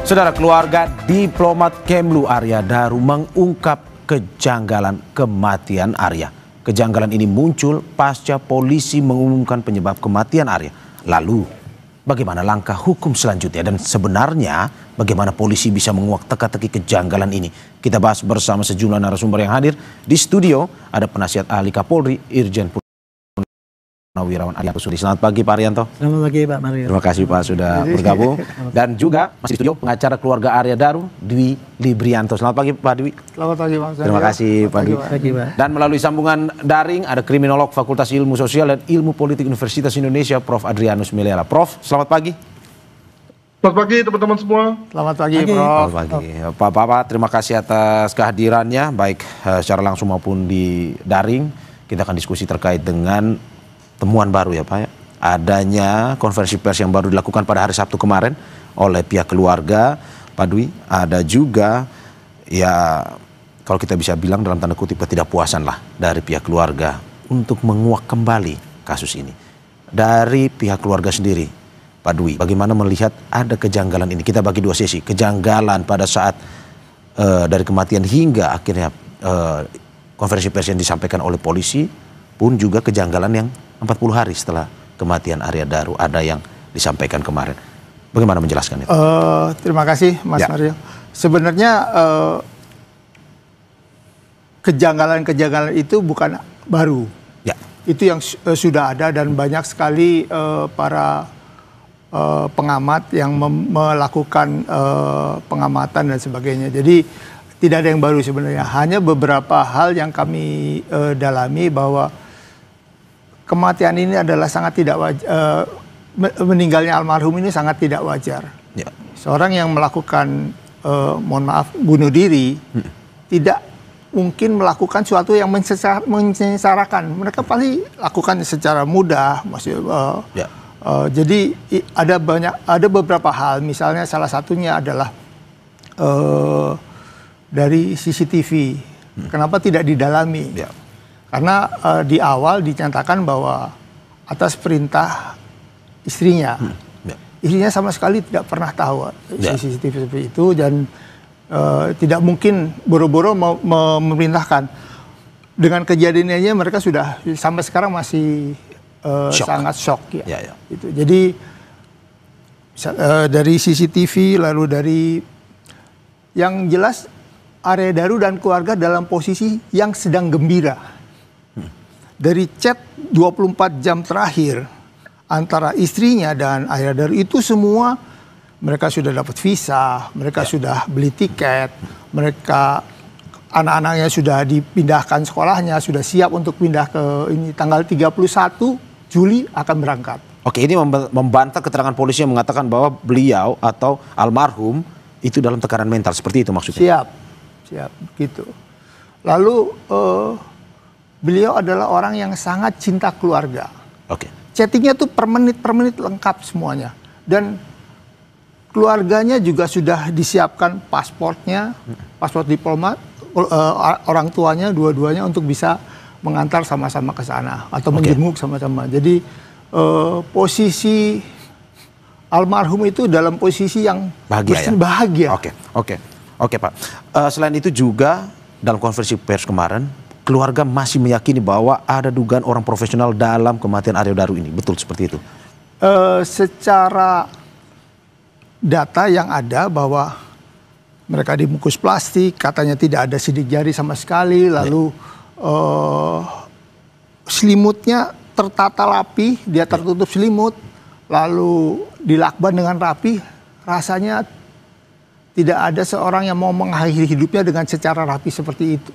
Saudara, keluarga diplomat Kemlu Arya Daru mengungkap kejanggalan kematian Arya. Kejanggalan ini muncul pasca polisi mengumumkan penyebab kematian Arya. Lalu, bagaimana langkah hukum selanjutnya dan sebenarnya bagaimana polisi bisa menguak teka-teki kejanggalan ini? Kita bahas bersama sejumlah narasumber yang hadir. Di studio ada penasihat ahli Kapolri Irjen Purnawirawan Arianto Sudi. Selamat pagi Pak Arianto. Selamat pagi Pak Mario. Terima kasih Pak sudah bergabung. Dan juga masih di studio pengacara keluarga Arya Daru, Dwi Librianto. Selamat pagi Pak Dwi. Selamat pagi Pak. Terima kasih Pak Dwi. Dan melalui sambungan daring ada kriminolog Fakultas Ilmu Sosial dan Ilmu Politik Universitas Indonesia, Prof. Adrianus Meliala. Prof, selamat pagi. Selamat pagi teman-teman semua. Selamat pagi Prof. Selamat pagi. Pak, terima kasih atas kehadirannya, baik secara langsung maupun di daring. Kita akan diskusi terkait dengan temuan baru ya Pak ya. Adanya konferensi pers yang baru dilakukan pada hari Sabtu kemarin oleh pihak keluarga Pak Dwi. Ada juga ya kalau kita bisa bilang dalam tanda kutip ketidakpuasan lah dari pihak keluarga untuk menguak kembali kasus ini. Dari pihak keluarga sendiri Pak Dwi, bagaimana melihat ada kejanggalan ini? Kita bagi dua sesi, kejanggalan pada saat dari kematian hingga akhirnya konferensi pers yang disampaikan oleh polisi, pun juga kejanggalan yang 40 hari setelah kematian Arya Daru ada yang disampaikan kemarin. Bagaimana menjelaskan itu? Terima kasih Mas Mario. Sebenarnya kejanggalan-kejanggalan itu bukan baru. Ya. Itu yang sudah ada dan banyak sekali para pengamat yang melakukan pengamatan dan sebagainya. Jadi tidak ada yang baru sebenarnya. Hanya beberapa hal yang kami dalami bahwa kematian ini adalah sangat tidak wajar, meninggalnya almarhum ini sangat tidak wajar. Ya. Seorang yang melakukan, mohon maaf, bunuh diri, tidak mungkin melakukan sesuatu yang menyengsarakan. Mereka pasti lakukan secara mudah, jadi ada beberapa hal, misalnya salah satunya adalah dari CCTV. Kenapa tidak didalami? Ya. Karena di awal dinyatakan bahwa atas perintah istrinya, istrinya sama sekali tidak pernah tahu CCTV seperti itu dan tidak mungkin boro-boro memerintahkan. Dengan kejadiannya mereka sudah sampai sekarang masih sangat shock ya. Itu. Jadi dari CCTV lalu dari yang jelas Arya Daru dan keluarga dalam posisi yang sedang gembira. Dari chat 24 jam terakhir antara istrinya dan Arya Daru itu semua mereka sudah dapat visa, mereka sudah beli tiket, mereka anak-anaknya sudah dipindahkan sekolahnya, sudah siap untuk pindah ke ini tanggal 31 Juli akan berangkat. Oke, ini membantah keterangan polisi yang mengatakan bahwa beliau atau almarhum itu dalam tekanan mental, seperti itu maksudnya? Siap, gitu. Lalu beliau adalah orang yang sangat cinta keluarga. Oke. Chattingnya tuh per menit lengkap semuanya. Dan keluarganya juga sudah disiapkan pasportnya, paspor diplomat, orang tuanya dua-duanya untuk bisa mengantar sama-sama ke sana atau menjenguk sama-sama. Jadi posisi almarhum itu dalam posisi yang bahagia. Oke Pak. Selain itu juga dalam konferensi pers kemarin, keluarga masih meyakini bahwa ada dugaan orang profesional dalam kematian Arya Daru ini. Betul seperti itu? Secara data yang ada bahwa mereka dibungkus plastik, katanya tidak ada sidik jari sama sekali, lalu selimutnya tertata rapi, dia tertutup selimut, lalu dilakban dengan rapi, rasanya tidak ada seorang yang mau mengakhiri hidupnya dengan secara rapi seperti itu.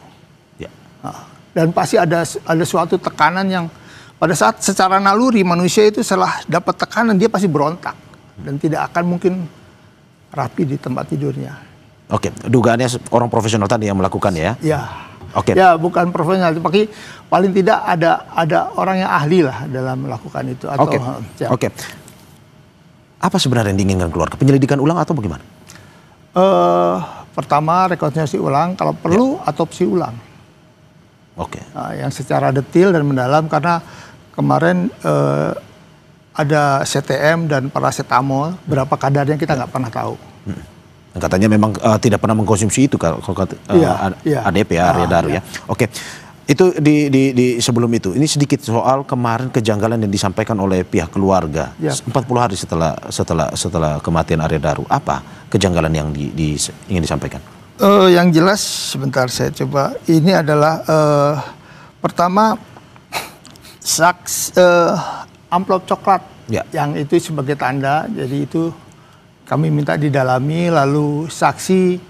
Dan pasti ada suatu tekanan yang pada saat secara naluri manusia itu setelah dapat tekanan dia pasti berontak dan tidak akan mungkin rapi di tempat tidurnya. Oke, dugaannya orang profesional tadi yang melakukan ya? Ya. Oke. Ya, bukan profesional, tapi paling tidak ada orang yang ahli lah dalam melakukan itu. Oke. Apa sebenarnya yang diinginkan keluarga? Penyelidikan ulang atau bagaimana? Pertama rekonstruksi ulang, kalau perlu autopsi ulang. Yang secara detail dan mendalam, karena kemarin ada CTM dan paracetamol, berapa kadarnya kita nggak pernah tahu. Katanya memang tidak pernah mengkonsumsi itu kalau kata ADP ya, Arya Daru ya. Oke. Itu di sebelum itu, ini sedikit soal kemarin kejanggalan yang disampaikan oleh pihak keluarga 40 hari setelah kematian Arya Daru. Apa kejanggalan yang ingin disampaikan? Yang jelas sebentar saya coba. Ini adalah pertama amplop coklat yang itu sebagai tanda. Jadi itu kami minta didalami. Lalu saksi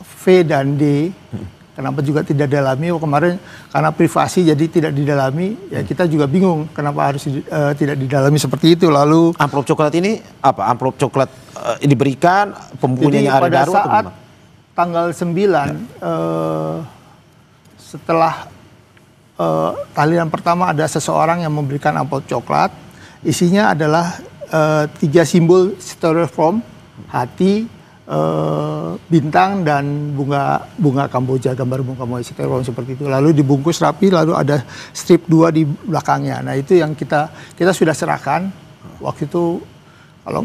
V dan D. Kenapa juga tidak didalami? Kemarin karena privasi jadi tidak didalami. Ya kita juga bingung kenapa harus tidak didalami seperti itu. Lalu amplop coklat ini apa? Amplop coklat diberikan pempunyanya Arya Daru? Pada saat tanggal 9 setelah tahlilan pertama ada seseorang yang memberikan amplop coklat. Isinya adalah 3 simbol styrofoam, hati, bintang dan bunga Kamboja, gambar bunga Kamboja seperti itu. Lalu dibungkus rapi, lalu ada strip 2 di belakangnya. Nah itu yang kita sudah serahkan waktu itu. Kalau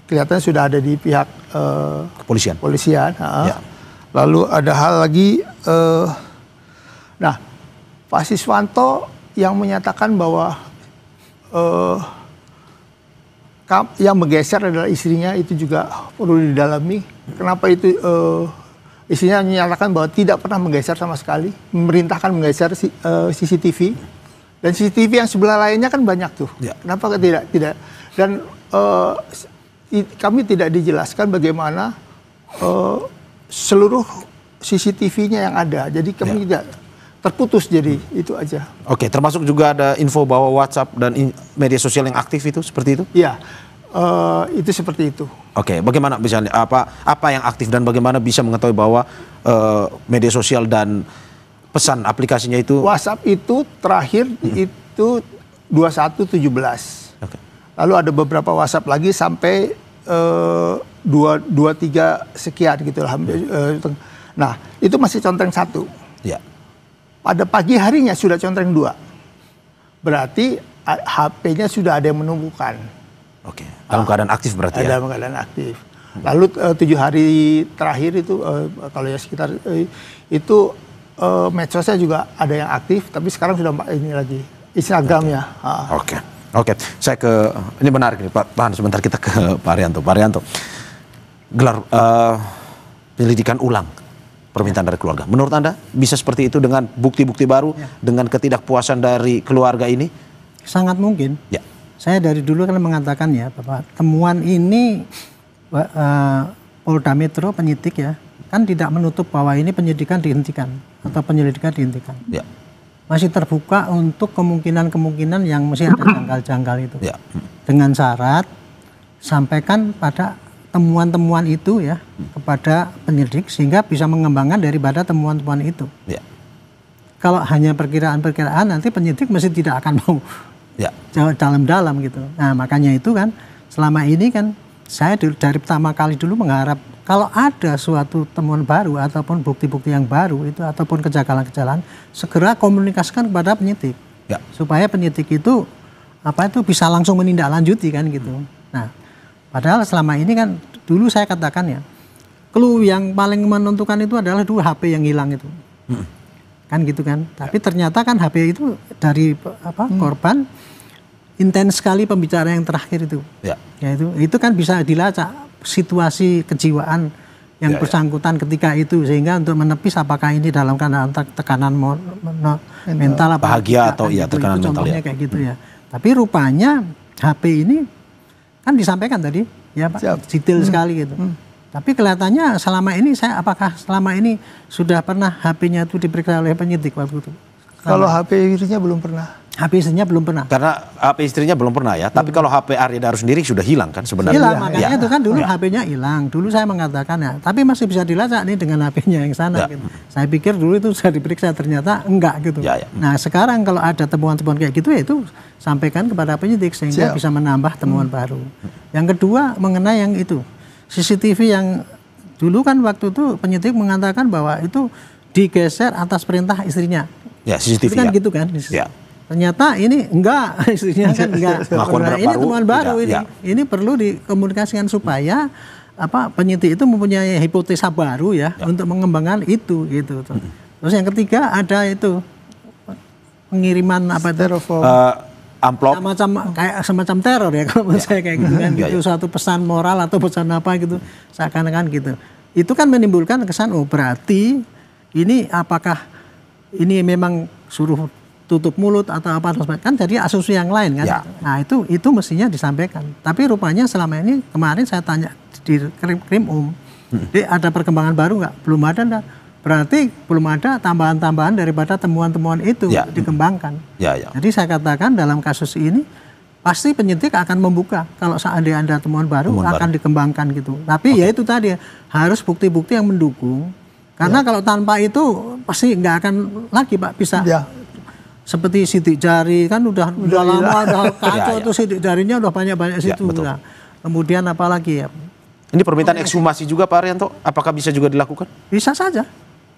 kelihatannya sudah ada di pihak kepolisian. Lalu ada hal lagi. Nah Pak Siswanto yang menyatakan bahwa yang menggeser adalah istrinya, itu juga perlu didalami. Kenapa itu istrinya menyatakan bahwa tidak pernah menggeser sama sekali, memerintahkan menggeser CCTV, dan CCTV yang sebelah lainnya kan banyak tuh. Kenapa tidak? Dan kami tidak dijelaskan bagaimana seluruh CCTV-nya yang ada. Jadi kami tidak terputus, jadi itu aja. Oke, termasuk juga ada info bahwa WhatsApp dan media sosial yang aktif itu seperti itu? Iya, itu seperti itu. Oke, bagaimana misalnya apa yang aktif dan bagaimana bisa mengetahui bahwa media sosial dan pesan aplikasinya itu? WhatsApp itu terakhir itu 21.17. Okay. Lalu ada beberapa WhatsApp lagi sampai 23 sekian gitu lah. Nah, itu masih contreng 1. Ya. Pada pagi harinya sudah contreng 2. Berarti HP-nya sudah ada yang menumbuhkan. Oke. Dalam keadaan aktif berarti ya? Dalam keadaan aktif. Lalu 7 hari terakhir itu kalau ya sekitar itu medsosnya juga ada yang aktif, tapi sekarang sudah ini lagi Instagramnya. Oke. Saya ini menarik nih Pak. Tahan sebentar, kita ke Pak Arianto. Pak Arianto, gelar penyelidikan ulang permintaan dari keluarga. Menurut Anda bisa seperti itu dengan bukti-bukti baru, dengan ketidakpuasan dari keluarga ini? Sangat mungkin. Ya. Saya dari dulu kan mengatakan ya, Bapak, temuan ini Polda Metro penyidik ya, kan tidak menutup bahwa ini penyidikan dihentikan atau penyelidikan dihentikan. Ya. Masih terbuka untuk kemungkinan-kemungkinan yang masih ada janggal-janggal itu. Ya. Dengan syarat sampaikan pada temuan-temuan itu ya kepada penyidik sehingga bisa mengembangkan daripada temuan-temuan itu. Ya. Kalau hanya perkiraan-perkiraan nanti penyidik mesti tidak akan mau dalam-dalam gitu. Nah makanya itu kan selama ini kan saya dari pertama kali dulu mengharap kalau ada suatu temuan baru ataupun bukti-bukti yang baru itu ataupun kejanggalan-kejanggalan segera komunikasikan kepada penyidik supaya penyidik itu bisa langsung menindaklanjuti kan gitu. Nah padahal selama ini kan dulu saya katakan ya, clue yang paling menentukan itu adalah dulu HP yang hilang itu. Kan gitu kan. Tapi ternyata kan HP itu dari korban intens sekali pembicaraan yang terakhir itu. Ya itu kan bisa dilacak situasi kejiwaan yang bersangkutan ketika itu sehingga untuk menepis apakah ini dalam keadaan tekanan mental apa bahagia atau tekanan mental contohnya kayak gitu ya. Tapi rupanya HP ini kan disampaikan tadi ya Pak, detail sekali gitu. Tapi kelihatannya apakah selama ini sudah pernah HP-nya itu diperiksa oleh penyidik waktu itu? Kalau HP istrinya belum pernah. HP istrinya belum pernah. Karena HP istrinya belum pernah ya. Tapi kalau HP Arya Daru sendiri sudah hilang kan sebenarnya. Hilang, makanya itu kan dulu HP-nya hilang. Dulu saya mengatakan ya, tapi masih bisa dilacak nih dengan HP-nya yang sana. Gitu. Saya pikir dulu itu sudah diperiksa, ternyata enggak gitu. Nah sekarang kalau ada temuan-temuan kayak gitu ya itu sampaikan kepada penyidik sehingga bisa menambah temuan baru. Yang kedua mengenai yang itu CCTV yang dulu kan waktu itu penyidik mengatakan bahwa itu digeser atas perintah istrinya. Ya CCTV itu kan gitu kan. ternyata ini enggak, istrinya kan enggak. Nah, ini temuan baru ini. Ya. Ini perlu dikomunikasikan supaya penyidik itu mempunyai hipotesa baru ya untuk mengembangkan itu gitu. Terus yang ketiga ada itu pengiriman amplop semacam teror ya kalau menurut saya kayak gitu kan itu suatu pesan moral atau pesan apa gitu seakan-akan gitu. Itu kan menimbulkan kesan berarti ini apakah ini memang suruh tutup mulut atau apa kan jadi asumsi yang lain kan. Nah itu mestinya disampaikan. Tapi rupanya selama ini kemarin saya tanya di Krim ada perkembangan baru nggak? Belum ada enggak? Berarti belum ada tambahan-tambahan daripada temuan-temuan itu dikembangkan. Jadi saya katakan dalam kasus ini pasti penyidik akan membuka kalau seandainya ada temuan baru akan dikembangkan gitu. Tapi ya itu tadi harus bukti-bukti yang mendukung. Karena kalau tanpa itu pasti nggak akan lagi Pak bisa seperti sidik jari kan udah lama udah kacau tuh sidik jarinya udah banyak-banyak situ. Nah, kemudian apa lagi ya? Ini permintaan ekshumasi juga Pak Arianto, apakah bisa juga dilakukan? Bisa saja.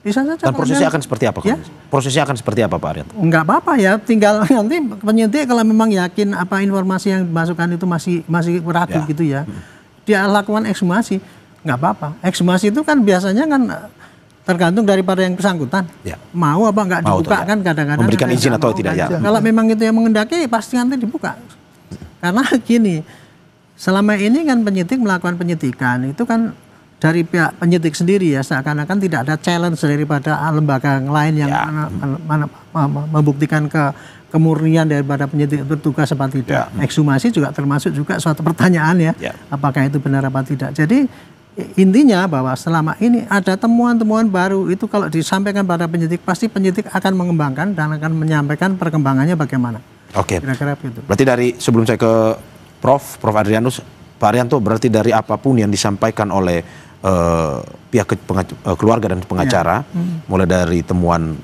Bisa saja. Dan prosesnya akan seperti apa? Prosesnya akan seperti apa Pak Arianto? Enggak apa-apa ya, tinggal nanti penyidik kalau memang yakin apa informasi yang dimasukkan itu masih ragu gitu ya. Dia lakukan ekshumasi, nggak apa-apa. Ekshumasi itu kan biasanya kan tergantung daripada yang bersangkutan. Mau apa nggak dibuka kan kadang-kadang. Memberikan izin atau tidak ya. Kalau memang itu yang mengendaki pasti nanti dibuka. Karena gini, selama ini kan penyidik melakukan penyidikan itu kan dari pihak penyidik sendiri ya seakan-akan tidak ada challenge daripada lembaga yang lain yang membuktikan kemurnian daripada penyidik bertugas apa tidak. Ekshumasi juga termasuk juga suatu pertanyaan ya. Apakah itu benar apa tidak. Jadi intinya bahwa selama ini ada temuan-temuan baru itu kalau disampaikan pada penyidik pasti penyidik akan mengembangkan dan akan menyampaikan perkembangannya bagaimana. Oke. Kira-kira begitu. Berarti dari sebelum saya ke Prof Adrianus, Pak Arianto, berarti dari apapun yang disampaikan oleh pihak keluarga dan pengacara, mulai dari temuan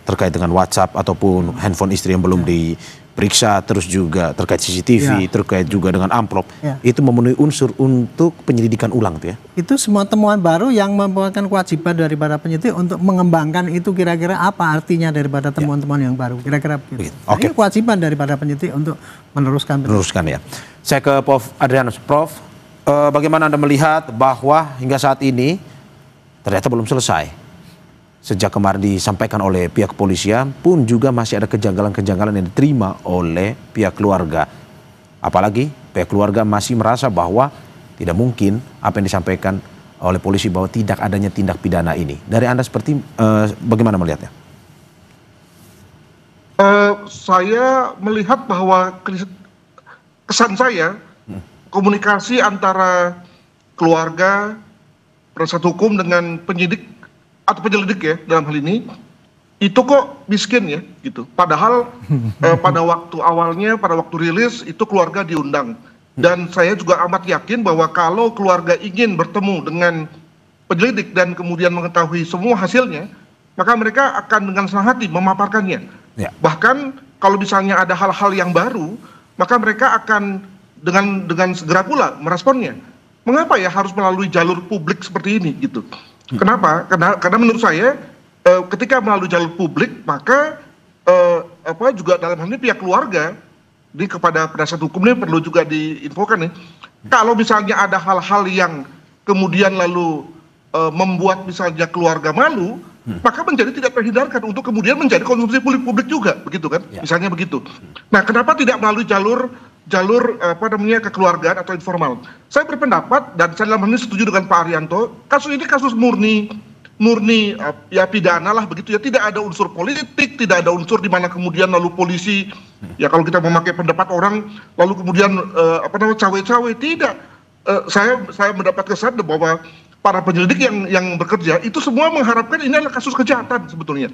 terkait dengan WhatsApp ataupun handphone istri yang belum diperiksa, terus juga terkait CCTV, terkait juga dengan amplop, itu memenuhi unsur untuk penyelidikan ulang tuh ya? Itu semua temuan baru yang merupakan kewajiban daripada penyidik untuk mengembangkan itu kira-kira apa artinya daripada temuan-temuan yang baru, kira-kira begitu. Ini kewajiban daripada penyidik untuk meneruskan ya. Saya ke Prof Adrianus. Prof, bagaimana Anda melihat bahwa hingga saat ini ternyata belum selesai? Sejak kemarin disampaikan oleh pihak kepolisian pun juga masih ada kejanggalan-kejanggalan yang diterima oleh pihak keluarga. Apalagi pihak keluarga masih merasa bahwa tidak mungkin apa yang disampaikan oleh polisi bahwa tidak adanya tindak pidana ini. Dari Anda bagaimana melihatnya? Saya melihat bahwa kesan saya komunikasi antara keluarga, penasihat hukum dengan penyidik atau penyelidik ya dalam hal ini itu kok miskin ya gitu. Padahal pada waktu awalnya, pada waktu rilis itu keluarga diundang dan saya juga amat yakin bahwa kalau keluarga ingin bertemu dengan penyelidik dan kemudian mengetahui semua hasilnya, maka mereka akan dengan senang hati memaparkannya. Bahkan kalau misalnya ada hal-hal yang baru, maka mereka akan dengan segera pula meresponnya. Mengapa ya harus melalui jalur publik seperti ini gitu? Kenapa? Karena menurut saya ketika melalui jalur publik maka juga dalam hal ini pihak keluarga ini kepada penasihat hukum ini perlu juga diinfokan nih. Kalau misalnya ada hal-hal yang kemudian lalu membuat misalnya keluarga malu, maka menjadi tidak terhindarkan untuk kemudian menjadi konsumsi publik juga, begitu kan? Misalnya begitu. Nah, kenapa tidak melalui jalur kekeluargaan atau informal? Saya berpendapat dan saya dalam hal ini setuju dengan Pak Arianto, kasus ini kasus murni ya pidana lah begitu ya, tidak ada unsur politik, tidak ada unsur di mana kemudian lalu polisi ya kalau kita memakai pendapat orang lalu kemudian cawe-cawe, tidak. Saya mendapat kesan bahwa para penyelidik yang bekerja itu semua mengharapkan ini adalah kasus kejahatan sebetulnya.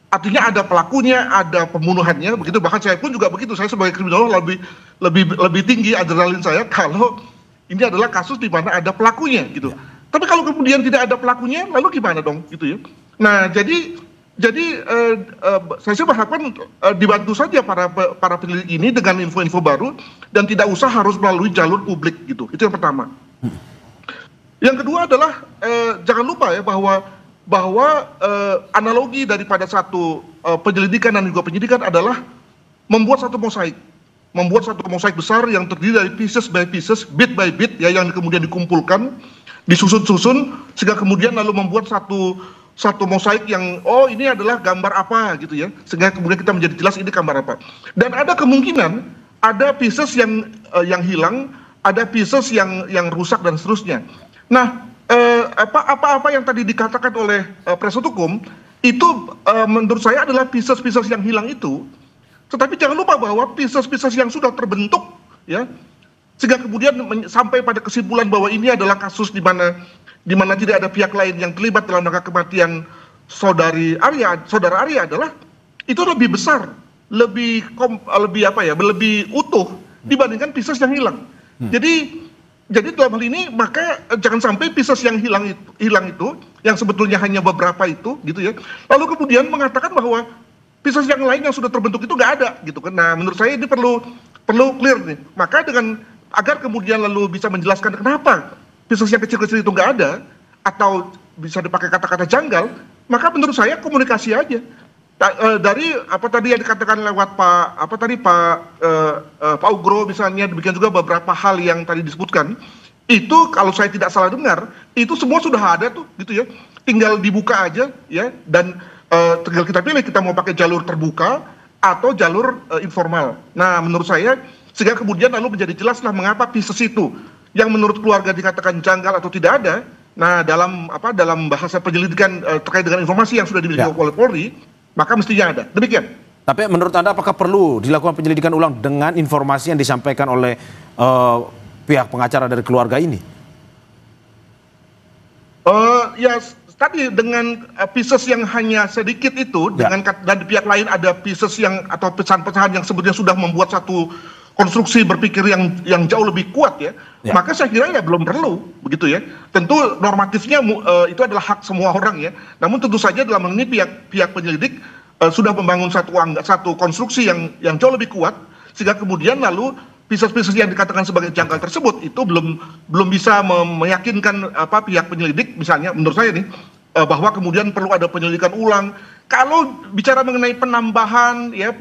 Artinya ada pelakunya, ada pembunuhannya, begitu. Bahkan saya pun juga begitu. Saya sebagai kriminolog lebih tinggi adrenalin saya kalau ini adalah kasus di mana ada pelakunya, gitu. Tapi kalau kemudian tidak ada pelakunya, lalu gimana dong, gitu ya? Nah, jadi saya berharapkan dibantu saja para penyelidik ini dengan info-info baru dan tidak usah harus melalui jalur publik, gitu. Itu yang pertama. Yang kedua adalah jangan lupa ya bahwa analogi daripada satu penyelidikan dan juga penyidikan adalah membuat satu mosaik besar yang terdiri dari pieces by pieces, bit by bit, ya, yang kemudian dikumpulkan, disusun-susun, sehingga kemudian lalu membuat satu mosaik yang, oh ini adalah gambar apa gitu ya, sehingga kemudian kita menjadi jelas ini gambar apa. Dan ada kemungkinan ada pieces yang hilang, ada pieces yang rusak dan seterusnya. Nah, apa yang tadi dikatakan oleh penasihat hukum itu menurut saya adalah pieces-pieces yang hilang itu. Tetapi jangan lupa bahwa pieces-pieces yang sudah terbentuk, ya, sehingga kemudian sampai pada kesimpulan bahwa ini adalah kasus di mana tidak ada pihak lain yang terlibat dalam rangka kematian saudara Arya adalah itu lebih besar, lebih utuh dibandingkan pieces yang hilang. Jadi dalam hal ini maka jangan sampai pieces yang hilang itu yang sebetulnya hanya beberapa itu gitu ya, lalu kemudian mengatakan bahwa pieces yang lain yang sudah terbentuk itu nggak ada gitu kan. Nah, menurut saya ini perlu clear nih. Maka agar kemudian lalu bisa menjelaskan kenapa pieces yang kecil-kecil itu nggak ada atau bisa dipakai kata-kata janggal, maka menurut saya komunikasi aja. Dari apa tadi yang dikatakan lewat Pak Ugro misalnya, demikian juga beberapa hal yang tadi disebutkan, itu kalau saya tidak salah dengar, itu semua sudah ada tuh gitu ya, tinggal dibuka aja ya, dan tinggal kita pilih kita mau pakai jalur terbuka atau jalur informal. Nah, menurut saya sehingga kemudian lalu menjadi jelaslah mengapa pieces itu yang menurut keluarga dikatakan janggal atau tidak ada. Nah, dalam bahasa penyelidikan terkait dengan informasi yang sudah dimiliki oleh Polri, maka mestinya ada. Demikian. Tapi menurut Anda apakah perlu dilakukan penyelidikan ulang dengan informasi yang disampaikan oleh pihak pengacara dari keluarga ini? Ya tadi dengan pieces yang hanya sedikit itu, dan di pihak lain ada pieces atau pecahan-pecahan yang sebetulnya sudah membuat satu konstruksi berpikir yang jauh lebih kuat ya, maka saya kira ya belum perlu begitu ya. Tentu normatifnya itu adalah hak semua orang ya. Namun tentu saja dalam hal ini pihak penyelidik sudah membangun satu konstruksi yang jauh lebih kuat, sehingga kemudian lalu pieces-pieces yang dikatakan sebagai janggal tersebut itu belum bisa meyakinkan pihak penyelidik misalnya menurut saya nih bahwa kemudian perlu ada penyelidikan ulang. Kalau bicara mengenai penambahan ya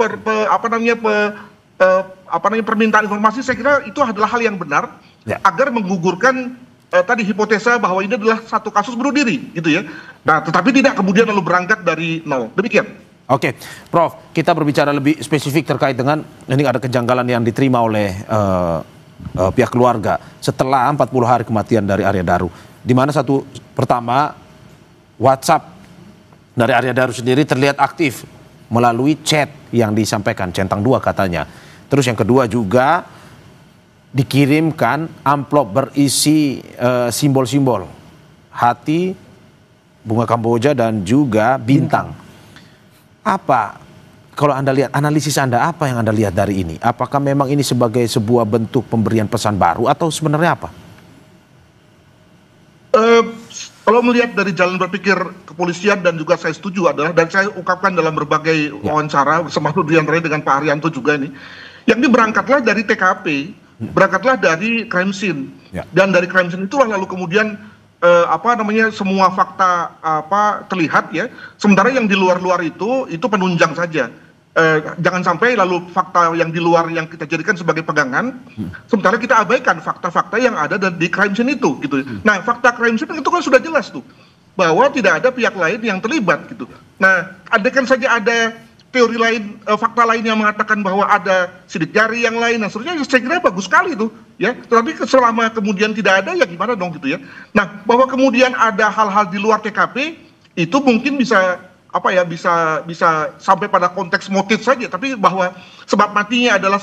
permintaan informasi, saya kira itu adalah hal yang benar agar menggugurkan tadi hipotesa bahwa ini adalah satu kasus bunuh diri gitu ya. Nah, tetapi tidak kemudian lalu berangkat dari nol. Demikian. Oke, Prof, kita berbicara lebih spesifik terkait dengan ini ada kejanggalan yang diterima oleh pihak keluarga setelah 40 hari kematian dari Arya Daru. Di mana pertama WhatsApp dari Arya Daru sendiri terlihat aktif melalui chat yang disampaikan centang 2 katanya. Terus yang kedua juga dikirimkan amplop berisi simbol-simbol hati, bunga kamboja dan juga bintang. Apa kalau Anda lihat, analisis Anda apa yang Anda lihat dari ini? Apakah memang ini sebagai sebuah bentuk pemberian pesan baru atau sebenarnya apa? Kalau melihat dari jalan berpikir kepolisian dan juga saya setuju adalah, dan saya ungkapkan dalam berbagai wawancara termasuk diantaranya dengan Pak Haryanto juga ini, yang ini berangkatlah dari TKP, berangkatlah dari crime scene, dan dari crime scene itulah lalu kemudian semua fakta terlihat ya, sementara yang di luar itu penunjang saja. Jangan sampai lalu fakta yang di luar yang kita jadikan sebagai pegangan, sementara kita abaikan fakta-fakta yang ada di crime scene itu gitu. Nah, fakta crime scene itu kan sudah jelas tuh bahwa tidak ada pihak lain yang terlibat gitu. Nah, andaikan saja ada teori lain, fakta lain yang mengatakan bahwa ada sidik jari yang lain dan seterusnya, saya kira bagus sekali tuh ya. Tetapi selama kemudian tidak ada ya gimana dong gitu ya. Nah, bahwa kemudian ada hal-hal di luar TKP itu mungkin bisa bisa sampai pada konteks motif saja, tapi bahwa sebab matinya adalah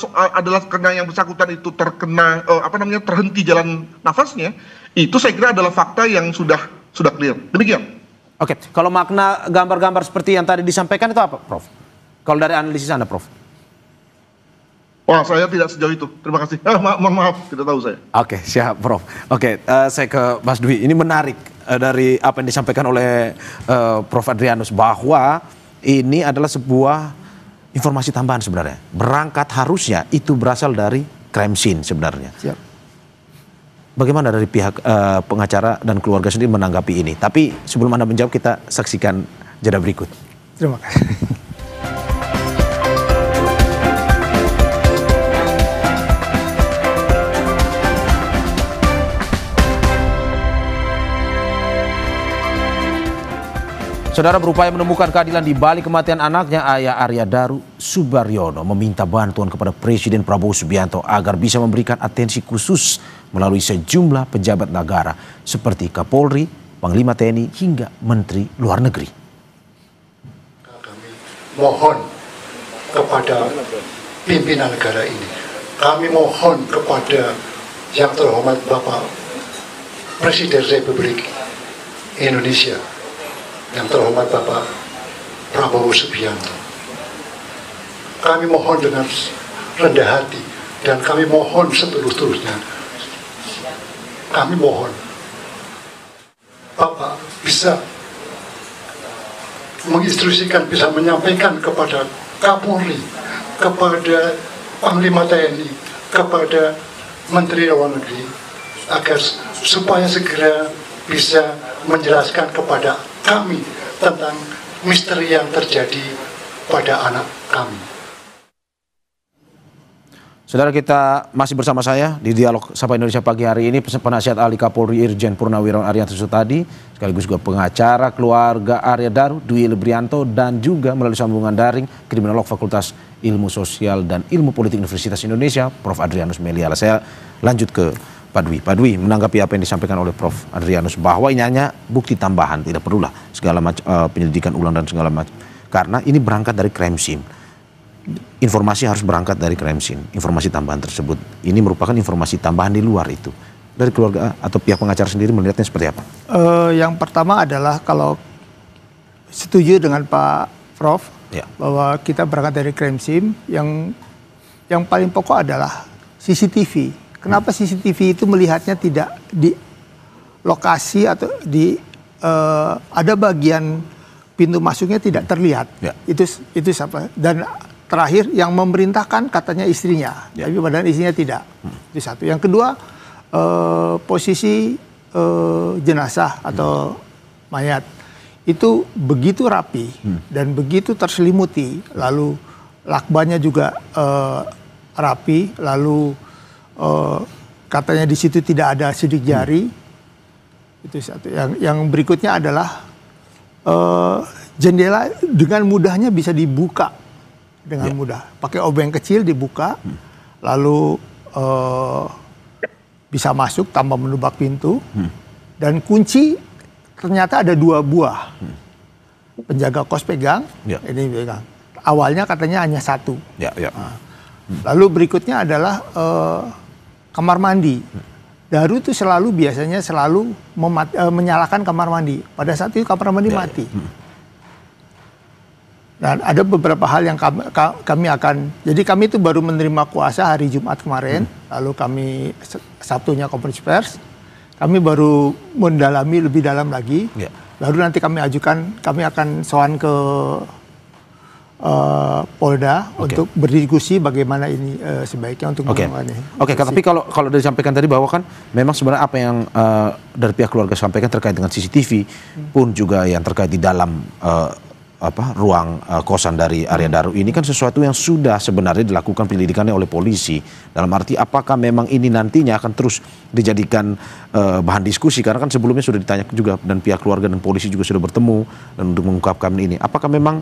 karena yang bersangkutan itu terkena terhenti jalan nafasnya, itu saya kira adalah fakta yang sudah clear. Demikian. Oke, kalau makna gambar-gambar seperti yang tadi disampaikan itu apa, Prof? Kalau dari analisis Anda, Prof? Wah, saya tidak sejauh itu. Terima kasih. Maaf, tidak tahu saya. Oke, siap, Prof. Oke, saya ke Mas Dwi. Ini menarik dari apa yang disampaikan oleh Prof. Adrianus, bahwa ini adalah sebuah informasi tambahan sebenarnya. Berangkat harusnya itu berasal dari crime scene sebenarnya. Siap. Bagaimana dari pihak pengacara dan keluarga sendiri menanggapi ini? Tapi sebelum Anda menjawab, kita saksikan jeda berikut. Terima kasih. Saudara, berupaya menemukan keadilan di balik kematian anaknya, ayah Arya Daru Subaryono meminta bantuan kepada Presiden Prabowo Subianto agar bisa memberikan atensi khusus melalui sejumlah pejabat negara seperti Kapolri, Panglima TNI hingga Menteri Luar Negeri. Kami mohon kepada pimpinan negara ini, kami mohon kepada yang terhormat Bapak Presiden Republik Indonesia, yang terhormat Bapak Prabowo Subianto. Kami mohon dengan rendah hati dan kami mohon setulus-tulusnya. Kami mohon Bapak bisa menginstruksikan, bisa menyampaikan kepada Kapolri, kepada Panglima TNI, kepada Menteri Luar Negeri agar supaya segera bisa menjelaskan kepada kami tentang misteri yang terjadi pada anak kami. Saudara, kita masih bersama saya di Dialog Sapa Indonesia pagi hari ini, penasihat ahli Kapolri Irjen Purnawirawan Arianto Sutadi, sekaligus juga pengacara keluarga Arya Daru Dwi Librianto, dan juga melalui sambungan daring Kriminolog Fakultas Ilmu Sosial dan Ilmu Politik Universitas Indonesia, Prof. Adrianus Meliala. Saya lanjut ke Pak Dwi. Pak Dwi, menanggapi apa yang disampaikan oleh Prof. Adrianus bahwa ini hanya bukti tambahan, tidak perlulah segala macam penyelidikan ulang dan segala macam, karena ini berangkat dari crime scene. Informasi harus berangkat dari crime scene. Informasi tambahan tersebut ini merupakan informasi tambahan di luar itu. Dari keluarga atau pihak pengacara sendiri melihatnya seperti apa? Yang pertama adalah kalau setuju dengan Pak Prof ya, bahwa kita berangkat dari crime scene, yang paling pokok adalah CCTV. Kenapa CCTV itu melihatnya tidak di lokasi atau di ada bagian pintu masuknya tidak terlihat. Ya. Itu siapa? Dan terakhir yang memerintahkan katanya istrinya, ya, tapi padahal istrinya tidak. Itu satu. Yang kedua, posisi jenazah atau mayat itu begitu rapi dan begitu terselimuti, lalu lakbannya juga rapi, lalu katanya di situ tidak ada sidik jari. Itu satu. Yang berikutnya adalah jendela dengan mudahnya bisa dibuka. Dengan mudah, pakai obeng kecil dibuka, lalu bisa masuk tanpa menubak pintu, dan kunci ternyata ada 2 buah. Penjaga kos pegang, ini pegang. Awalnya katanya hanya 1. Nah, lalu berikutnya adalah kamar mandi. Daru itu biasanya selalu menyalakan kamar mandi. Pada saat itu kamar mandi mati. Dan ada beberapa hal yang kami akan, jadi kami itu baru menerima kuasa hari Jumat kemarin, lalu kami Sabtunya konferensi pers, kami baru mendalami lebih dalam lagi, lalu nanti kami akan sowan ke Polda untuk berdiskusi bagaimana ini sebaiknya untuk mengembangkan ini. Tapi kalau disampaikan tadi bahwa kan memang sebenarnya apa yang dari pihak keluarga sampaikan terkait dengan CCTV pun juga yang terkait di dalam ruang kosan dari Arya Daru ini kan sesuatu yang sudah sebenarnya dilakukan penyelidikannya oleh polisi. Dalam arti apakah memang ini nantinya akan terus dijadikan bahan diskusi, karena kan sebelumnya sudah ditanya juga dan pihak keluarga dan polisi juga sudah bertemu dan untuk mengungkapkan ini. Apakah memang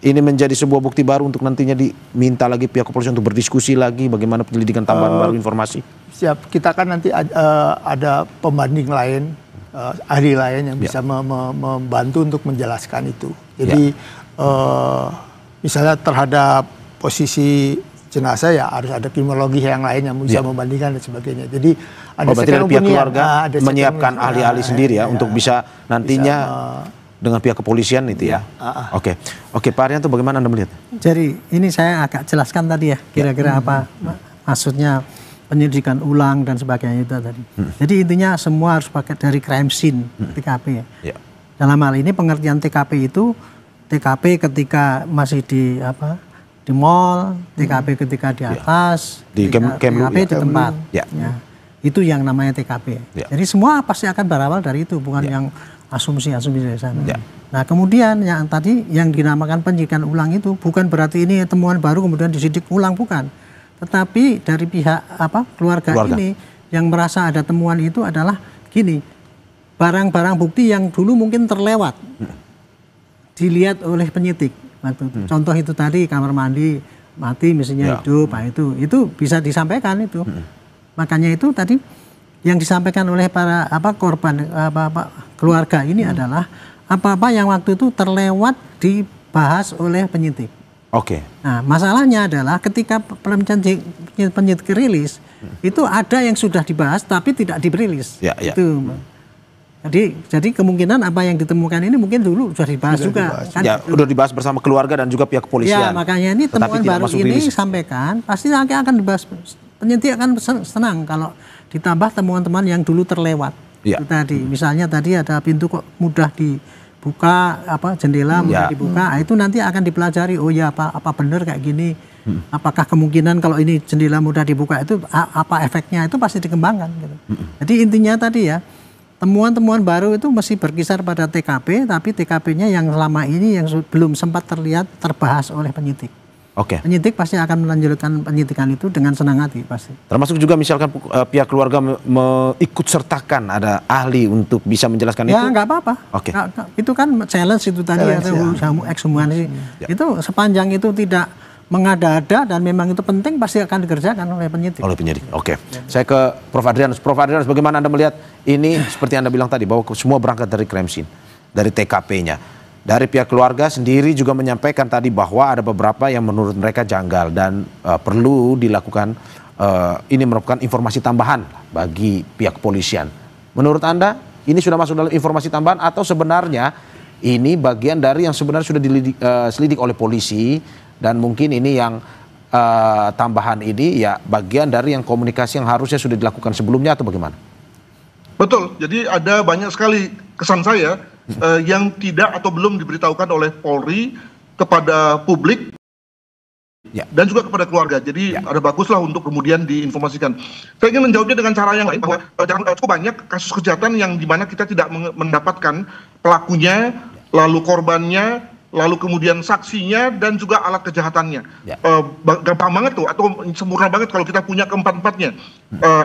ini menjadi sebuah bukti baru untuk nantinya diminta lagi pihak kepolisian untuk berdiskusi lagi bagaimana penyelidikan tambahan baru informasi? Siap, kita kan nanti ada pembanding lain, ahli lain yang bisa membantu untuk menjelaskan itu. Jadi misalnya terhadap posisi jenazah ya harus ada kriminologi yang lain yang bisa membandingkan dan sebagainya. Jadi ada dari pihak keluarga menyiapkan ahli-ahli sendiri ya untuk bisa nantinya dengan pihak kepolisian itu ya. Oke, Pak Arianto, bagaimana Anda melihat? Jadi ini saya agak jelaskan tadi ya, kira-kira apa maksudnya penyelidikan ulang dan sebagainya itu tadi. Jadi intinya semua harus pakai dari crime scene, TKP ya. Dalam hal ini pengertian TKP itu TKP ketika masih di mall, TKP ketika di atas, TKP di tempat. Ya. Itu yang namanya TKP. Jadi semua pasti akan berawal dari itu, bukan yang asumsi-asumsi dari sana. Nah, kemudian yang tadi yang dinamakan penyidikan ulang itu bukan berarti ini temuan baru kemudian disidik ulang, bukan. Tetapi dari pihak keluarga ini yang merasa ada temuan itu adalah gini, barang-barang bukti yang dulu mungkin terlewat. dilihat oleh penyidik waktu itu. Contoh itu tadi kamar mandi mati mesinnya hidup, itu bisa disampaikan itu. Makanya itu tadi yang disampaikan oleh para korban keluarga ini adalah apa-apa yang waktu itu terlewat dibahas oleh penyidik. Oke. Nah, masalahnya adalah ketika penyidik rilis itu ada yang sudah dibahas tapi tidak dirilis. Itu. Jadi kemungkinan apa yang ditemukan ini mungkin dulu sudah dibahas juga. Kan? Ya, sudah dibahas bersama keluarga dan juga pihak kepolisian. Ya, makanya ini temuan baru ini sampaikan, pasti akan dibahas. Penyidik akan senang kalau ditambah temuan-temuan yang dulu terlewat. Itu tadi, misalnya tadi ada pintu kok mudah dibuka, jendela mudah dibuka, itu nanti akan dipelajari. Oh ya, apa benar kayak gini? Apakah kemungkinan kalau ini jendela mudah dibuka itu apa efeknya? Itu pasti dikembangkan. Gitu. Jadi intinya tadi ya. Temuan-temuan baru itu masih berkisar pada TKP, tapi TKP-nya yang selama ini yang belum sempat terlihat terbahas oleh penyidik. Oke. Penyidik pasti akan melanjutkan penyidikan itu dengan senang hati pasti. Termasuk juga misalkan pihak keluarga ikut sertakan ada ahli untuk bisa menjelaskan itu. Ya nggak apa-apa. Oke. Itu kan challenge itu tadi ekshumasi. Itu sepanjang itu tidak mengada-ada dan memang itu penting pasti akan dikerjakan oleh penyidik. Oke. Saya ke Prof. Adrianus. Prof. Adrianus, bagaimana Anda melihat ini seperti Anda bilang tadi bahwa semua berangkat dari crime scene, dari TKP-nya. Dari pihak keluarga sendiri juga menyampaikan tadi bahwa ada beberapa yang menurut mereka janggal dan perlu dilakukan ini merupakan informasi tambahan bagi pihak kepolisian. Menurut Anda ini sudah masuk dalam informasi tambahan atau sebenarnya ini bagian dari yang sebenarnya sudah diselidik oleh polisi? Dan mungkin ini yang tambahan ini ya bagian dari yang komunikasi yang harusnya sudah dilakukan sebelumnya atau bagaimana? Betul, jadi ada banyak sekali kesan saya yang tidak atau belum diberitahukan oleh Polri kepada publik dan juga kepada keluarga. Jadi ada baguslah untuk kemudian diinformasikan. Saya ingin menjawabnya dengan cara yang lain bahwa cukup banyak kasus kejahatan yang dimana kita tidak mendapatkan pelakunya, lalu korbannya, lalu kemudian saksinya dan juga alat kejahatannya. Gampang banget tuh atau sempurna banget kalau kita punya keempat-empatnya.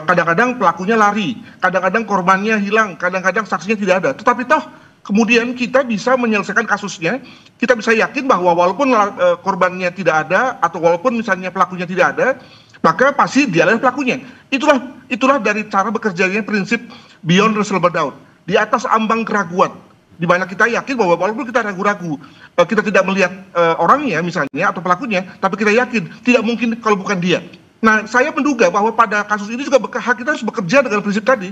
Kadang-kadang pelakunya lari, kadang-kadang korbannya hilang, kadang-kadang saksinya tidak ada. Tetapi toh kemudian kita bisa menyelesaikan kasusnya, kita bisa yakin bahwa walaupun korbannya tidak ada atau walaupun misalnya pelakunya tidak ada, maka pasti dia adalah pelakunya. Itulah dari cara bekerjanya prinsip beyond reasonable doubt, di atas ambang keraguan. Di mana kita yakin bahwa walaupun kita ragu-ragu, kita tidak melihat orangnya misalnya atau pelakunya, tapi kita yakin tidak mungkin kalau bukan dia. Nah, saya menduga bahwa pada kasus ini juga kita harus bekerja dengan prinsip tadi,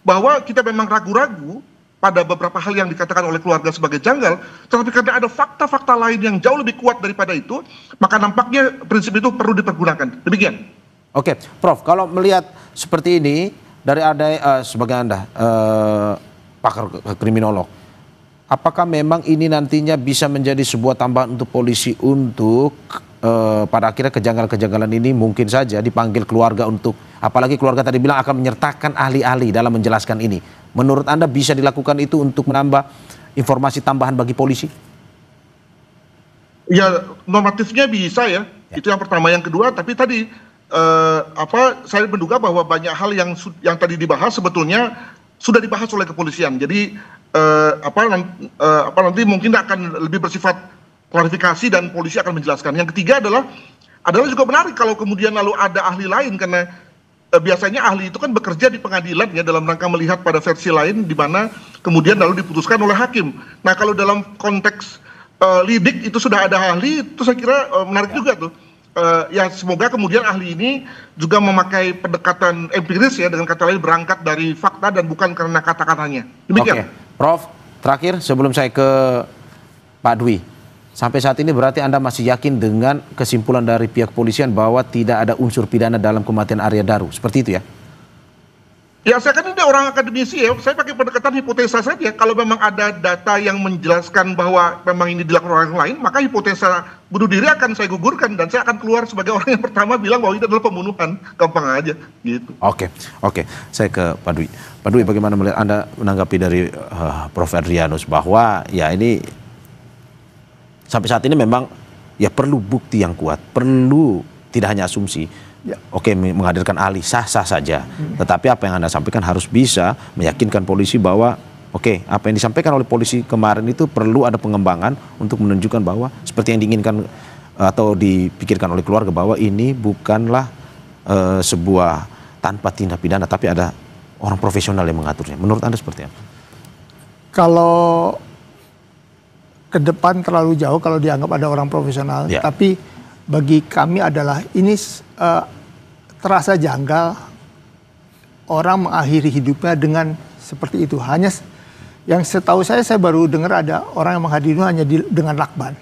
bahwa kita memang ragu-ragu pada beberapa hal yang dikatakan oleh keluarga sebagai janggal, tetapi karena ada fakta-fakta lain yang jauh lebih kuat daripada itu, maka nampaknya prinsip itu perlu dipergunakan. Demikian. Oke, Prof, kalau melihat seperti ini dari ada sebagai Anda pakar kriminolog, apakah memang ini nantinya bisa menjadi sebuah tambahan untuk polisi untuk pada akhirnya kejanggalan-kejanggalan ini mungkin saja dipanggil keluarga untuk, apalagi keluarga tadi bilang akan menyertakan ahli-ahli dalam menjelaskan ini. Menurut Anda bisa dilakukan itu untuk menambah informasi tambahan bagi polisi? Ya, normatifnya bisa ya. Itu yang pertama. Yang kedua, tapi tadi saya menduga bahwa banyak hal yang tadi dibahas sebetulnya sudah dibahas oleh kepolisian. Jadi nanti mungkin akan lebih bersifat klarifikasi dan polisi akan menjelaskan. Yang ketiga adalah juga menarik kalau kemudian lalu ada ahli lain, karena biasanya ahli itu kan bekerja di pengadilan ya dalam rangka melihat pada versi lain di mana kemudian lalu diputuskan oleh hakim. Nah, kalau dalam konteks lidik itu sudah ada ahli, itu saya kira menarik juga tuh. Ya semoga kemudian ahli ini juga memakai pendekatan empiris ya, dengan kata lain berangkat dari fakta dan bukan karena kata-katanya. Demikian. Prof, terakhir sebelum saya ke Pak Dwi, sampai saat ini berarti Anda masih yakin dengan kesimpulan dari pihak kepolisian bahwa tidak ada unsur pidana dalam kematian Arya Daru, seperti itu ya? Ya, saya kan ini orang akademisi ya, saya pakai pendekatan hipotesa saja. Kalau memang ada data yang menjelaskan bahwa memang ini dilakukan orang lain, maka hipotesa bunuh diri akan saya gugurkan dan saya akan keluar sebagai orang yang pertama bilang bahwa ini adalah pembunuhan. Gampang aja gitu. Oke. Saya ke Pak Dwi. Pak Dwi, bagaimana melihat Anda menanggapi dari Prof. Adrianus bahwa ya ini sampai saat ini memang ya perlu bukti yang kuat, perlu tidak hanya asumsi. Ya. Oke, menghadirkan ahli sah-sah saja. Tetapi apa yang Anda sampaikan harus bisa meyakinkan polisi bahwa oke, apa yang disampaikan oleh polisi kemarin itu perlu ada pengembangan untuk menunjukkan bahwa seperti yang diinginkan atau dipikirkan oleh keluarga bahwa ini bukanlah sebuah tanpa tindak pidana, tapi ada orang profesional yang mengaturnya. Menurut Anda seperti apa? Kalau ke depan terlalu jauh kalau dianggap ada orang profesional, tapi bagi kami adalah ini terasa janggal orang mengakhiri hidupnya dengan seperti itu. Hanya yang setahu saya baru dengar ada orang yang mengakhiri hanya dengan lakban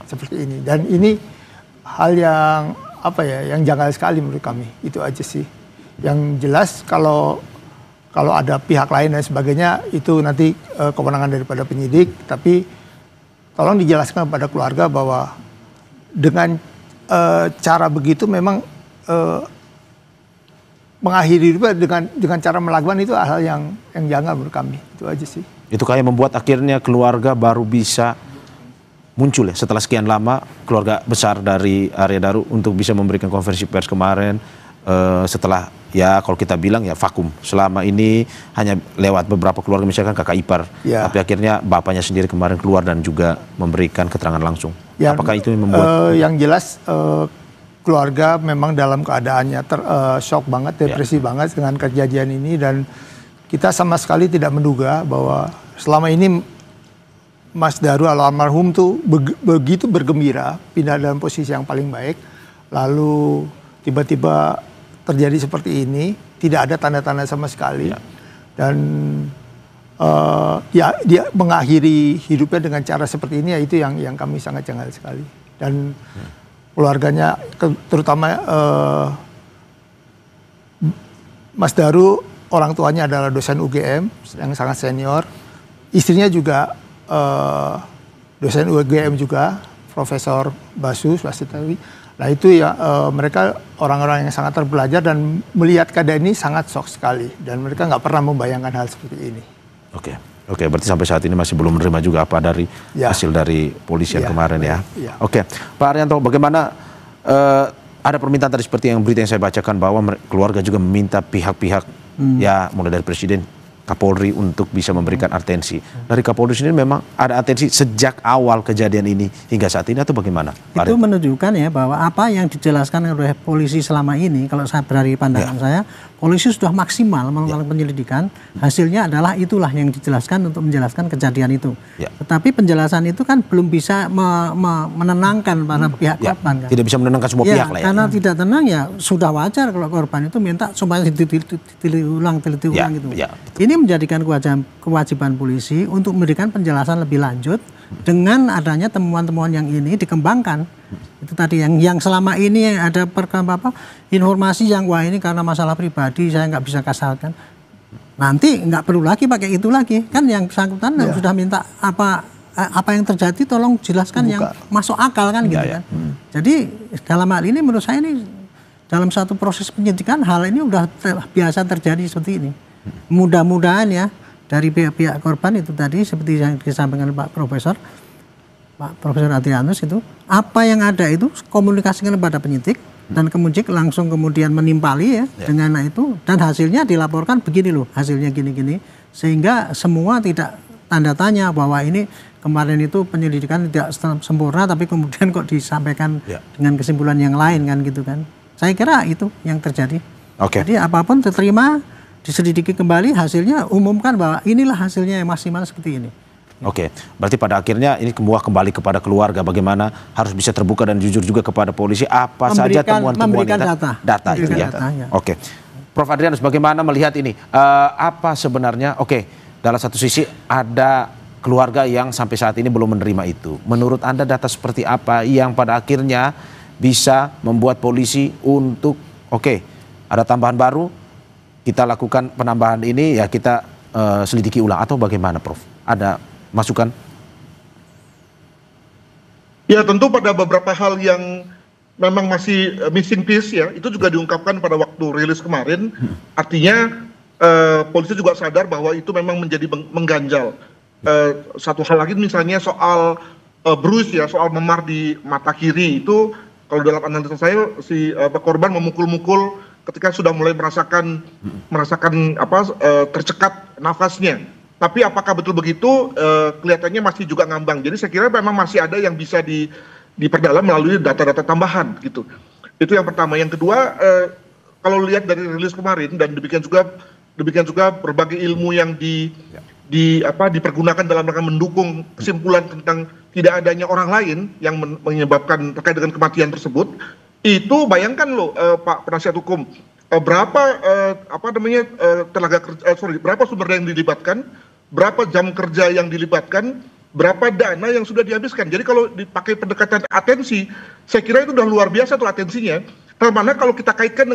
seperti ini. Dan ini hal yang yang janggal sekali menurut kami. Itu aja sih. Yang jelas kalau ada pihak lain dan sebagainya itu nanti kewenangan daripada penyidik. Tapi tolong dijelaskan kepada keluarga bahwa dengan cara begitu memang mengakhiri hidupnya dengan cara melakukan itu hal yang janggal menurut kami. Itu aja sih. Itu kayak membuat akhirnya keluarga baru bisa muncul ya setelah sekian lama, keluarga besar dari Arya Daru untuk bisa memberikan konferensi pers kemarin setelah kalau kita bilang vakum selama ini hanya lewat beberapa keluarga, misalkan kakak ipar, tapi akhirnya bapaknya sendiri kemarin keluar dan juga memberikan keterangan langsung. Apakah itu yang membuat yang jelas keluarga memang dalam keadaannya shock banget, depresi banget dengan kejadian ini, dan kita sama sekali tidak menduga bahwa selama ini Mas Daru almarhum tuh begitu bergembira pindah dalam posisi yang paling baik, lalu tiba-tiba terjadi seperti ini, tidak ada tanda-tanda sama sekali, dan dia mengakhiri hidupnya dengan cara seperti ini, itu yang kami sangat janggal sekali. Dan keluarganya, terutama Mas Daru, orang tuanya adalah dosen UGM yang sangat senior, istrinya juga dosen UGM juga, Profesor Basu Swastitawi. Nah itu mereka orang-orang yang sangat terpelajar dan melihat keadaan ini sangat shock sekali, dan mereka nggak pernah membayangkan hal seperti ini. Oke, berarti sampai saat ini masih belum menerima juga apa dari hasil dari polisi yang kemarin ya. Oke, Pak Arianto, bagaimana ada permintaan tadi seperti yang berita yang saya bacakan bahwa keluarga juga meminta pihak-pihak mulai dari Presiden, Kapolri untuk bisa memberikan atensi. Dari Kapolri sendiri memang ada atensi sejak awal kejadian ini hingga saat ini atau bagaimana? Itu menunjukkan bahwa apa yang dijelaskan oleh polisi selama ini, kalau saya dari pandangan saya, polisi sudah maksimal melakukan penyelidikan, hasilnya adalah itulah yang dijelaskan untuk menjelaskan kejadian itu. Tetapi penjelasan itu kan belum bisa menenangkan para pihak korban. Kan? Tidak bisa menenangkan semua pihak lah ya. Karena tidak tenang sudah wajar kalau korban itu minta supaya teliti ulang gitu. Ini menjadikan kewajiban polisi untuk memberikan penjelasan lebih lanjut dengan adanya temuan-temuan yang ini dikembangkan. Itu tadi yang selama ini ada informasi yang wah ini karena masalah pribadi saya nggak bisa kasarkan. Nanti nggak perlu lagi pakai itu lagi, kan yang bersangkutan sudah minta apa yang terjadi tolong jelaskan yang masuk akal kan gitu kan. Jadi dalam hal ini menurut saya ini dalam satu proses penyidikan hal ini udah biasa terjadi seperti ini. Mudah-mudahan dari pihak korban itu tadi seperti yang disampaikan Pak Profesor Adrianus itu, apa yang ada itu komunikasikan kepada penyidik dan penyidik langsung kemudian menimpali dengan itu, dan hasilnya dilaporkan begini loh, hasilnya gini-gini, sehingga semua tidak tanda tanya bahwa ini kemarin itu penyelidikan tidak sempurna tapi kemudian kok disampaikan dengan kesimpulan yang lain kan gitu kan. Saya kira itu yang terjadi. Jadi apapun diterima, diselidiki kembali, hasilnya umumkan bahwa inilah hasilnya yang maksimal seperti ini. Berarti pada akhirnya ini kembali kepada keluarga, bagaimana harus bisa terbuka dan jujur juga kepada polisi apa saja temuan-temuan data itu ya. Prof Adrianus, bagaimana melihat ini? Apa sebenarnya? Dalam satu sisi ada keluarga yang sampai saat ini belum menerima itu. Menurut Anda data seperti apa yang pada akhirnya bisa membuat polisi untuk ada tambahan baru, kita lakukan penambahan ini kita selidiki ulang, atau bagaimana Prof? Ada masukan? Ya tentu pada beberapa hal yang memang masih missing piece itu juga diungkapkan pada waktu rilis kemarin. Artinya polisi juga sadar bahwa itu memang menjadi mengganjal. Satu hal lagi misalnya soal bruise soal memar di mata kiri itu, kalau dalam analisa saya si korban memukul-mukul ketika sudah mulai merasakan tercekat nafasnya. Tapi apakah betul begitu? Kelihatannya masih juga ngambang. Jadi saya kira memang masih ada yang bisa diperdalam melalui data-data tambahan gitu. Itu yang pertama. Yang kedua, kalau lihat dari rilis kemarin dan demikian juga berbagai ilmu yang dipergunakan dalam rangka mendukung kesimpulan tentang tidak adanya orang lain yang menyebabkan terkait dengan kematian tersebut. Itu bayangkan loh, Pak Penasihat Hukum, berapa berapa sumber daya yang dilibatkan, berapa jam kerja yang dilibatkan, berapa dana yang sudah dihabiskan. Jadi kalau dipakai pendekatan atensi, saya kira itu udah luar biasa tuh atensinya. Termana kalau kita kaitkan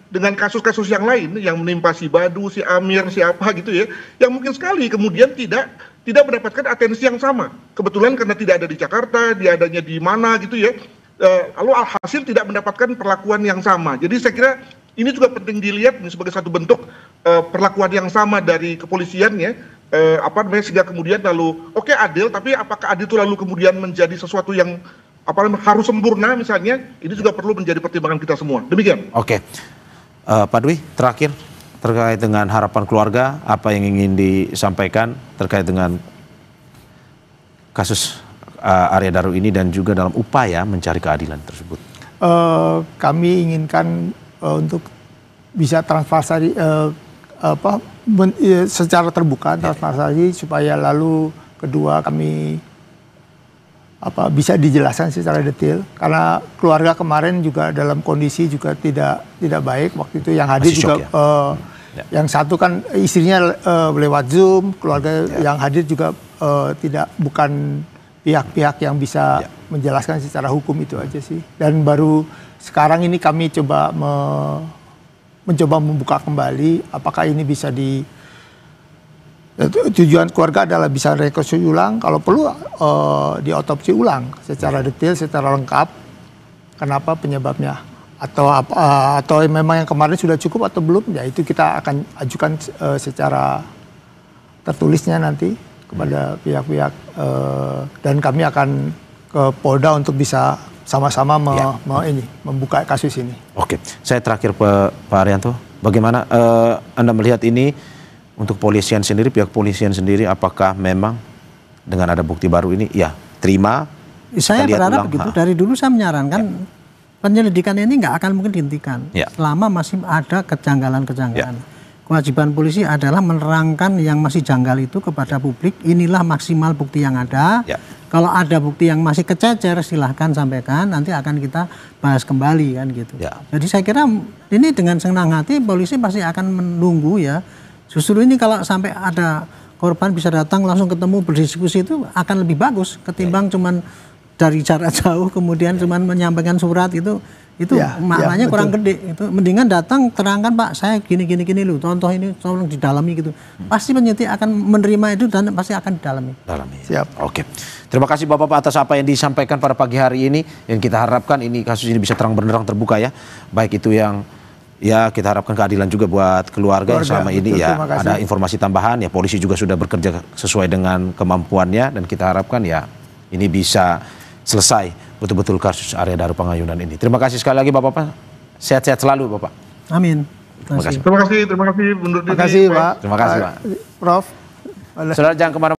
dengan kasus-kasus yang lain yang menimpa si Badu, si Amir, siapa gitu ya, yang mungkin sekali kemudian tidak mendapatkan atensi yang sama. Kebetulan karena tidak ada di Jakarta, dia adanya di mana gitu ya. Lalu alhasil tidak mendapatkan perlakuan yang sama. Jadi saya kira ini juga penting dilihat sebagai satu bentuk perlakuan yang sama dari kepolisian ya. Sehingga kemudian lalu oke, adil, tapi apakah adil itu lalu kemudian menjadi sesuatu yang harus sempurna misalnya, ini juga perlu menjadi pertimbangan kita semua. Demikian. Oke. Pak Dwi, terakhir terkait dengan harapan keluarga, apa yang ingin disampaikan terkait dengan kasus Arya Daru ini dan juga dalam upaya mencari keadilan tersebut? Kami inginkan untuk bisa transparansi secara terbuka, transparansi supaya lalu kedua kami bisa dijelaskan secara detail, karena keluarga kemarin juga dalam kondisi juga tidak baik waktu itu. Yang hadir juga yang satu kan istrinya lewat Zoom, keluarga yang hadir juga bukan pihak-pihak yang bisa menjelaskan secara hukum, itu aja sih. Dan baru sekarang ini kami mencoba membuka kembali apakah ini bisa tujuan keluarga adalah bisa rekonstruksi ulang, kalau perlu diotopsi ulang secara detail, secara lengkap, kenapa penyebabnya, atau memang yang kemarin sudah cukup atau belum, ya itu kita akan ajukan secara tertulisnya nanti kepada pihak-pihak, dan kami akan ke Polda untuk bisa sama-sama membuka kasus ini. Oke, saya terakhir Pak Haryanto, bagaimana Anda melihat ini? Untuk polisian sendiri, pihak polisian sendiri, apakah memang dengan ada bukti baru ini, ya terima? Saya berharap begitu. Dari dulu saya menyarankan penyelidikan ini nggak akan mungkin dihentikan selama masih ada kejanggalan-kejanggalan. Kewajiban polisi adalah menerangkan yang masih janggal itu kepada publik. Inilah maksimal bukti yang ada. Kalau ada bukti yang masih kececer, silahkan sampaikan. Nanti akan kita bahas kembali kan gitu. Jadi saya kira ini dengan senang hati polisi pasti akan menunggu ya. Justru ini kalau sampai ada korban bisa datang langsung ketemu berdiskusi itu akan lebih bagus ketimbang cuman dari jarak jauh kemudian cuman menyampaikan surat itu maknanya kurang gede. Itu mendingan datang terangkan, Pak, saya gini loh, contoh ini tolong didalami gitu. Pasti penyidik akan menerima itu dan pasti akan didalami. Siap. Oke. Terima kasih Bapak-Bapak atas apa yang disampaikan pada pagi hari ini, dan kita harapkan ini kasus ini bisa terang benderang terbuka ya. Baik itu yang kita harapkan keadilan juga buat keluarga yang selama ini ada informasi tambahan ya, polisi juga sudah bekerja sesuai dengan kemampuannya, dan kita harapkan ya ini bisa selesai betul-betul kasus Arya Daru Pangayunan ini. Terima kasih sekali lagi Bapak-Bapak, sehat-sehat selalu Bapak. Amin. Terima kasih. Terima kasih Pak. Terima kasih Pak. Prof. Saudara jangan kemana-mana.